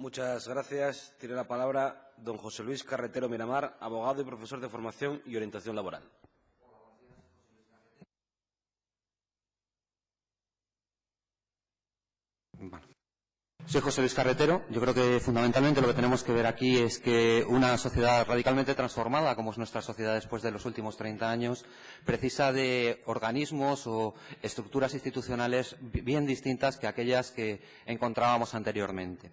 Muchas gracias. Tiene la palabra don José Luis Carretero Miramar, abogado y profesor de formación y orientación laboral. Vale. Soy José Luis Carretero. Yo creo que fundamentalmente lo que tenemos que ver aquí es que una sociedad radicalmente transformada, como es nuestra sociedad después de los últimos 30 años, precisa de organismos o estructuras institucionales bien distintas que aquellas que encontrábamos anteriormente.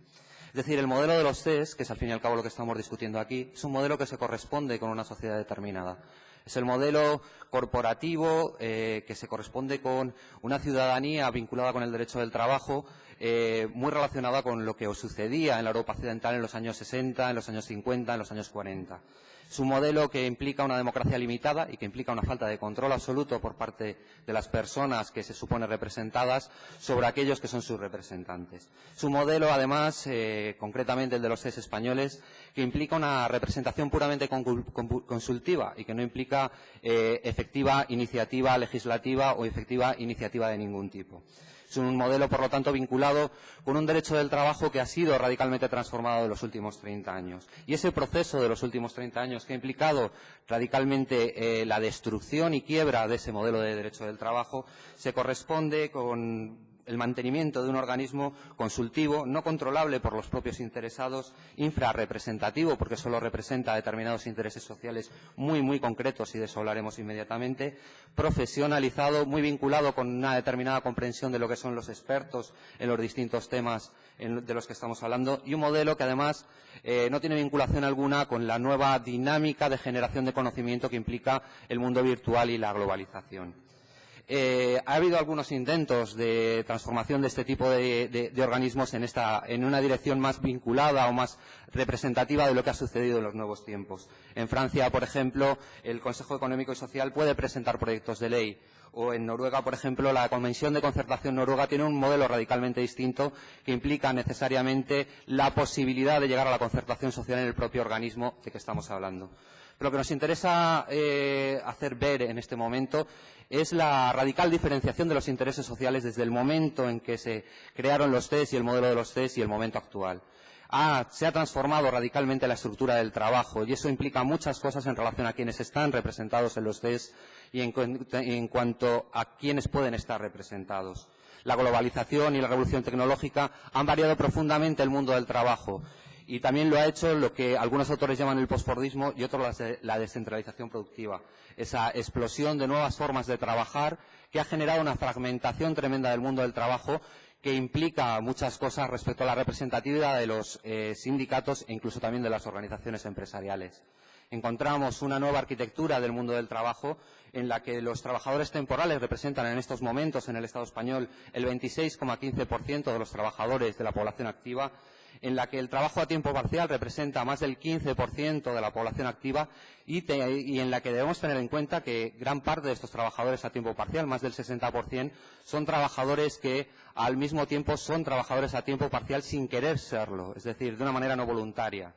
Es decir, el modelo de los CES, que es al fin y al cabo lo que estamos discutiendo aquí, es un modelo que se corresponde con una sociedad determinada. Es el modelo corporativo que se corresponde con una ciudadanía vinculada con el derecho del trabajo, muy relacionada con lo que sucedía en la Europa occidental en los años 60, en los años 50, en los años 40. Es un modelo que implica una democracia limitada y que implica una falta de control absoluto por parte de las personas que se supone representadas sobre aquellos que son sus representantes. Es un modelo, además, concretamente el de los CES españoles, que implica una representación puramente consultiva y que no implica efectiva iniciativa legislativa o efectiva iniciativa de ningún tipo. Es un modelo, por lo tanto, vinculado con un derecho del trabajo que ha sido radicalmente transformado en los últimos 30 años. Y ese proceso de los últimos 30 años que ha implicado radicalmente la destrucción y quiebra de ese modelo de derecho del trabajo se corresponde con el mantenimiento de un organismo consultivo, no controlable por los propios interesados, infrarrepresentativo, porque solo representa determinados intereses sociales muy concretos, y de eso hablaremos inmediatamente, profesionalizado, muy vinculado con una determinada comprensión de lo que son los expertos en los distintos temas de los que estamos hablando, y un modelo que además no tiene vinculación alguna con la nueva dinámica de generación de conocimiento que implica el mundo virtual y la globalización. Ha habido algunos intentos de transformación de este tipo de organismos en una dirección más vinculada o más representativa de lo que ha sucedido en los nuevos tiempos. En Francia, por ejemplo, el Consejo Económico y Social puede presentar proyectos de ley. O en Noruega, por ejemplo, la Convención de Concertación Noruega tiene un modelo radicalmente distinto que implica necesariamente la posibilidad de llegar a la concertación social en el propio organismo de que estamos hablando. Pero lo que nos interesa hacer ver en este momento es la radical diferenciación de los intereses sociales desde el momento en que se crearon los CES y el modelo de los CES y el momento actual. Se ha transformado radicalmente la estructura del trabajo y eso implica muchas cosas en relación a quienes están representados en los CES y en cuanto a quienes pueden estar representados. La globalización y la revolución tecnológica han variado profundamente el mundo del trabajo. Y también lo ha hecho lo que algunos autores llaman el posfordismo y otros la descentralización productiva. Esa explosión de nuevas formas de trabajar que ha generado una fragmentación tremenda del mundo del trabajo que implica muchas cosas respecto a la representatividad de los sindicatos e incluso también de las organizaciones empresariales. Encontramos una nueva arquitectura del mundo del trabajo en la que los trabajadores temporales representan en estos momentos en el Estado español el 26,15% de los trabajadores de la población activa, en la que el trabajo a tiempo parcial representa más del 15% de la población activa y en la que debemos tener en cuenta que gran parte de estos trabajadores a tiempo parcial, más del 60%, son trabajadores que al mismo tiempo son trabajadores a tiempo parcial sin querer serlo, es decir, de una manera no voluntaria.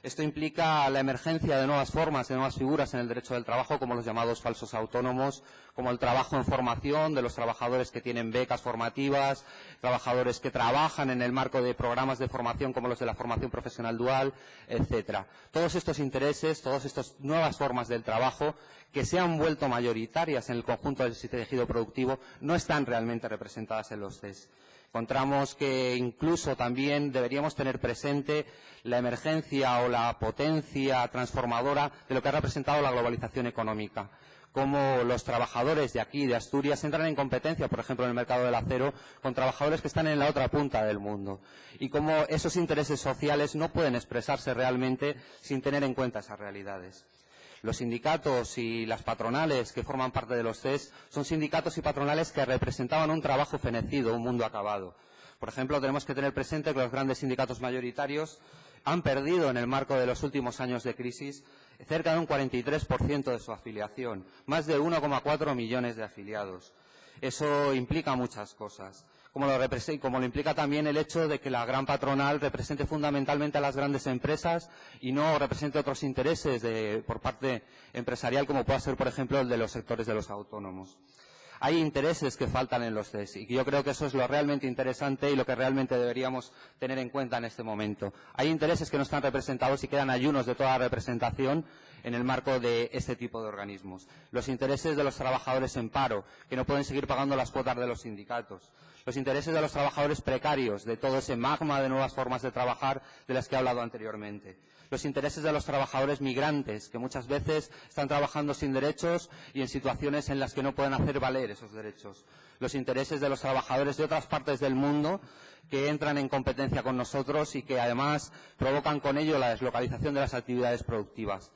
Esto implica la emergencia de nuevas formas, de nuevas figuras en el derecho del trabajo, como los llamados falsos autónomos, como el trabajo en formación de los trabajadores que tienen becas formativas, trabajadores que trabajan en el marco de programas de formación como los de la formación profesional dual, etcétera. Todos estos intereses, todas estas nuevas formas del trabajo que se han vuelto mayoritarias en el conjunto del tejido productivo no están realmente representadas en los CES. Encontramos que incluso también deberíamos tener presente la emergencia o la potencia transformadora de lo que ha representado la globalización económica. Cómo los trabajadores de aquí, de Asturias, entran en competencia, por ejemplo, en el mercado del acero, con trabajadores que están en la otra punta del mundo. Y cómo esos intereses sociales no pueden expresarse realmente sin tener en cuenta esas realidades. Los sindicatos y las patronales que forman parte de los CES son sindicatos y patronales que representaban un trabajo fenecido, un mundo acabado. Por ejemplo, tenemos que tener presente que los grandes sindicatos mayoritarios han perdido en el marco de los últimos años de crisis cerca de un 43% de su afiliación, más de 1,4 millones de afiliados. Eso implica muchas cosas, como lo implica también el hecho de que la gran patronal represente fundamentalmente a las grandes empresas y no represente otros intereses por parte empresarial, como pueda ser, por ejemplo, el de los sectores de los autónomos. hay intereses que faltan en los CES y yo creo que eso es lo realmente interesante y lo que realmente deberíamos tener en cuenta en este momento. Hay intereses que no están representados y quedan ayunos de toda representación en el marco de este tipo de organismos. Los intereses de los trabajadores en paro, que no pueden seguir pagando las cuotas de los sindicatos. Los intereses de los trabajadores precarios, de todo ese magma de nuevas formas de trabajar de las que he hablado anteriormente. Los intereses de los trabajadores migrantes, que muchas veces están trabajando sin derechos y en situaciones en las que no pueden hacer valer esos derechos. Los intereses de los trabajadores de otras partes del mundo que entran en competencia con nosotros y que además provocan con ello la deslocalización de las actividades productivas.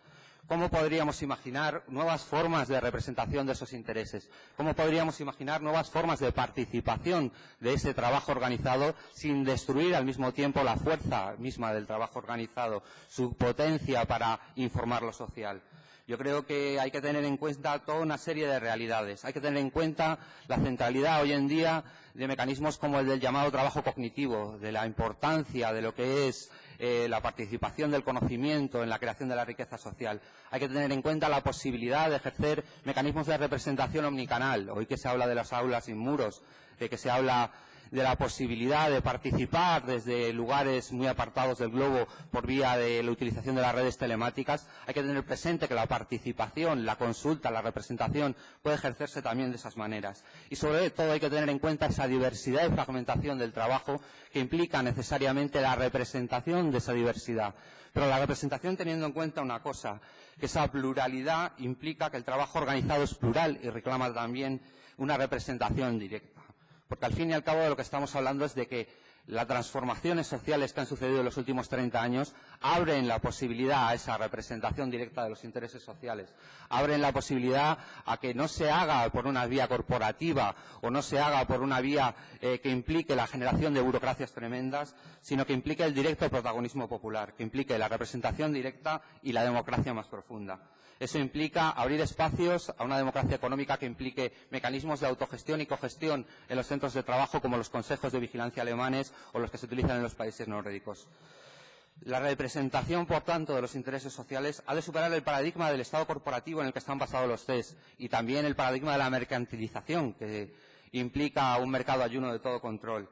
¿Cómo podríamos imaginar nuevas formas de representación de esos intereses? ¿Cómo podríamos imaginar nuevas formas de participación de ese trabajo organizado sin destruir al mismo tiempo la fuerza misma del trabajo organizado, su potencia para informar lo social? Yo creo que hay que tener en cuenta toda una serie de realidades. Hay que tener en cuenta la centralidad hoy en día de mecanismos como el del llamado trabajo cognitivo, de la importancia de lo que es la participación del conocimiento en la creación de la riqueza social. Hay que tener en cuenta la posibilidad de ejercer mecanismos de representación omnicanal. Hoy que se habla de las aulas sin muros, de que se habla de la posibilidad de participar desde lugares muy apartados del globo por vía de la utilización de las redes telemáticas, hay que tener presente que la participación, la consulta, la representación puede ejercerse también de esas maneras. Y sobre todo hay que tener en cuenta esa diversidad y fragmentación del trabajo que implica necesariamente la representación de esa diversidad. Pero la representación teniendo en cuenta una cosa, que esa pluralidad implica que el trabajo organizado es plural y reclama también una representación directa. Porque al fin y al cabo de lo que estamos hablando es de que las transformaciones sociales que han sucedido en los últimos 30 años abren la posibilidad a esa representación directa de los intereses sociales, abren la posibilidad a que no se haga por una vía corporativa o no se haga por una vía que implique la generación de burocracias tremendas, sino que implique el directo protagonismo popular, que implique la representación directa y la democracia más profunda. Eso implica abrir espacios a una democracia económica que implique mecanismos de autogestión y cogestión en los centros de trabajo como los consejos de vigilancia alemanes o los que se utilizan en los países nórdicos. La representación, por tanto, de los intereses sociales ha de superar el paradigma del Estado corporativo en el que están basados los CES y también el paradigma de la mercantilización, que implica un mercado ayuno de todo control.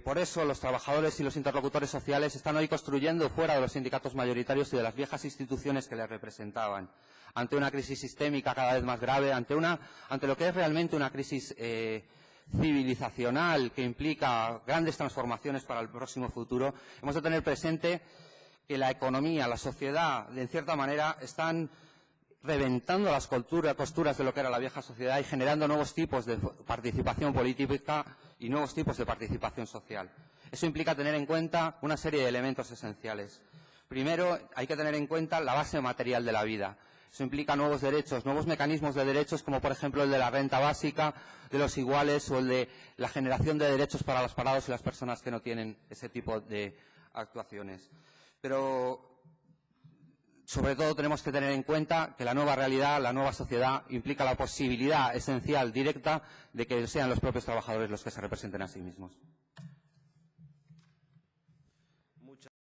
Por eso los trabajadores y los interlocutores sociales están hoy construyendo fuera de los sindicatos mayoritarios y de las viejas instituciones que les representaban, ante una crisis sistémica cada vez más grave, ante lo que es realmente una crisis civilizacional que implica grandes transformaciones para el próximo futuro. Hemos de tener presente que la economía, la sociedad, en cierta manera, están reventando las costuras de lo que era la vieja sociedad y generando nuevos tipos de participación política y nuevos tipos de participación social. Eso implica tener en cuenta una serie de elementos esenciales. Primero, hay que tener en cuenta la base material de la vida. Eso implica nuevos derechos, nuevos mecanismos de derechos, como por ejemplo el de la renta básica, de los iguales o el de la generación de derechos para los parados y las personas que no tienen ese tipo de actuaciones. Pero sobre todo tenemos que tener en cuenta que la nueva realidad, la nueva sociedad, implica la posibilidad esencial, directa, de que sean los propios trabajadores los que se representen a sí mismos.